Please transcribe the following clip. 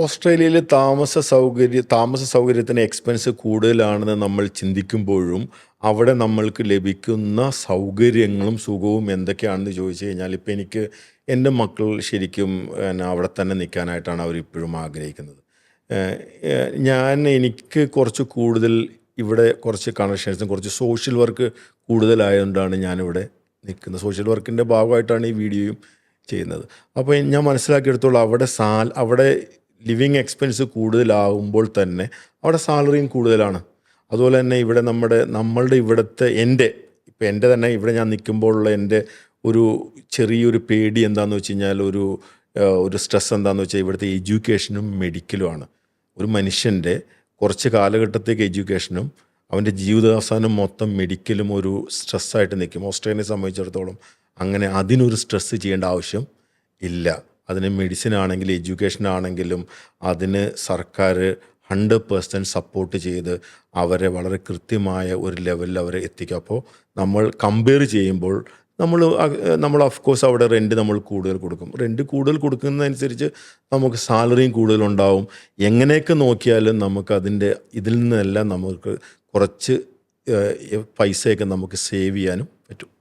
ഓസ്ട്രേലിയയിൽ താമസ സൗകര്യത്തിന് എക്സ്പെൻസ് കൂടുതലാണെന്ന് നമ്മൾ ചിന്തിക്കുമ്പോഴും, അവിടെ നമ്മൾക്ക് ലഭിക്കുന്ന സൗകര്യങ്ങളും സുഖവും എന്തൊക്കെയാണെന്ന് ചോദിച്ചു കഴിഞ്ഞാൽ, ഇപ്പം എൻ്റെ മക്കൾ ശരിക്കും അവിടെ തന്നെ നിൽക്കാനായിട്ടാണ് അവരിപ്പോഴും ആഗ്രഹിക്കുന്നത്. എനിക്ക് കുറച്ച് കൂടുതൽ ഇവിടെ കുറച്ച് കണക്ഷൻസും കുറച്ച് സോഷ്യൽ വർക്ക് കൂടുതലായതുകൊണ്ടാണ് ഞാനിവിടെ നിൽക്കുന്നത്. സോഷ്യൽ വർക്കിൻ്റെ ഭാഗമായിട്ടാണ് ഈ വീഡിയോയും ചെയ്യുന്നത്. അപ്പോൾ ഞാൻ മനസ്സിലാക്കിയെടുത്തോളം അവിടെ ലിവിങ് എക്സ്പെൻസ് കൂടുതലാകുമ്പോൾ തന്നെ അവിടെ സാലറിയും കൂടുതലാണ്. അതുപോലെ തന്നെ ഇവിടെ നമ്മളുടെ ഇവിടുത്തെ ഇപ്പം എൻ്റെ തന്നെ ഇവിടെ ഞാൻ നിൽക്കുമ്പോഴുള്ള എൻ്റെ ഒരു ചെറിയൊരു പേടി എന്താണെന്ന് വെച്ച് കഴിഞ്ഞാൽ, ഒരു സ്ട്രെസ് എന്താണെന്ന് വെച്ചാൽ ഇവിടുത്തെ എഡ്യൂക്കേഷനും മെഡിക്കലുമാണ്. ഒരു മനുഷ്യൻ്റെ കുറച്ച് കാലഘട്ടത്തേക്ക് എഡ്യൂക്കേഷനും അവൻ്റെ ജീവിതാവസാനം മൊത്തം മെഡിക്കലും ഒരു സ്ട്രെസ്സായിട്ട് നിൽക്കും. ഓസ്ട്രേലിയനെ സംബന്ധിച്ചിടത്തോളം അങ്ങനെ അതിനൊരു സ്ട്രെസ്സ് ചെയ്യേണ്ട ആവശ്യം ഇല്ല. അതിന് മെഡിസിൻ ആണെങ്കിലും എഡ്യൂക്കേഷൻ ആണെങ്കിലും അതിന് സർക്കാർ 100% സപ്പോർട്ട് ചെയ്ത് അവരെ വളരെ കൃത്യമായ ഒരു ലെവലിൽ അവരെ എത്തിക്കുക. അപ്പോൾ നമ്മൾ കമ്പയർ ചെയ്യുമ്പോൾ നമ്മൾ ഓഫ് കോഴ്സ് അവിടെ റെൻറ്റ് നമ്മൾ കൂടുതൽ കൊടുക്കും. റെൻറ്റ് കൂടുതൽ കൊടുക്കുന്നതനുസരിച്ച് നമുക്ക് സാലറിയും കൂടുതലുണ്ടാവും. എങ്ങനെയൊക്കെ നോക്കിയാലും ഇതിൽ നിന്നെല്ലാം നമുക്ക് കുറച്ച് പൈസയൊക്കെ നമുക്ക് സേവ് ചെയ്യാനും പറ്റും.